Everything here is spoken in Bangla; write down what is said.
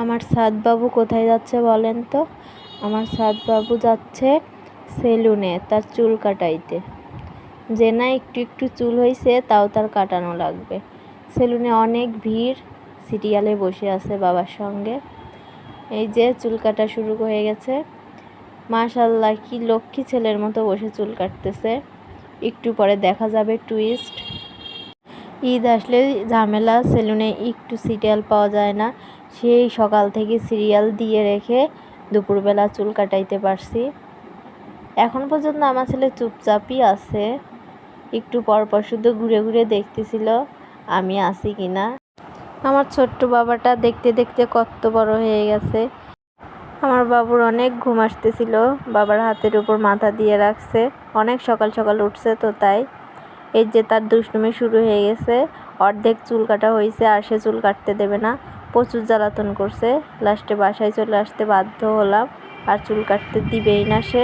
আমার সাদবাবু কোথায় যাচ্ছে বলেন তো? আমার সাদবাবু যাচ্ছে সেলুনে তার চুল কাটাইতে। যে না একটু একটু চুল হয়েছে তাও তার কাটানো লাগবে। সেলুনে অনেক ভিড়, সিরিয়ালে বসে আছে বাবার সঙ্গে। এই যে চুল কাটা শুরু হয়ে গেছে। মাশাআল্লাহ, কি লক্ষ্মী ছেলের মতো বসে চুল কাটতেছে। একটু পরে দেখা যাবে টুইস্ট। ঈদ আসলে ঝামেলা, সেলুনে একটু সিরিয়াল পাওয়া যায় না। সেই সকাল থেকে সিরিয়াল দিয়ে রেখে দুপুরবেলা চুল কাটাইতে পারছি। এখন পর্যন্ত আমার ছেলে চুপচাপই আছে, একটু পরপর শুধু ঘুরে ঘুরে দেখতেছিল আমি আছি কিনা। আমার ছোট্ট বাবাটা দেখতে দেখতে কত বড় হয়ে গেছে। আমার বাবুর অনেক ঘুম আসতেছিল, বাবার হাতের উপর মাথা দিয়ে রাখছে। অনেক সকাল সকাল উঠছে তো তাই। এই যে তার দুষ্টুমি শুরু হয়ে গেছে। অর্ধেক চুল কাটা হয়েছে আর সে চুল কাটতে দেবে না, প্রচুর জ্বালাতন করছে। লাস্টে বাসায় চলে আসতে বাধ্য হলাম, আর চুল কাটতে দিবেই না সে।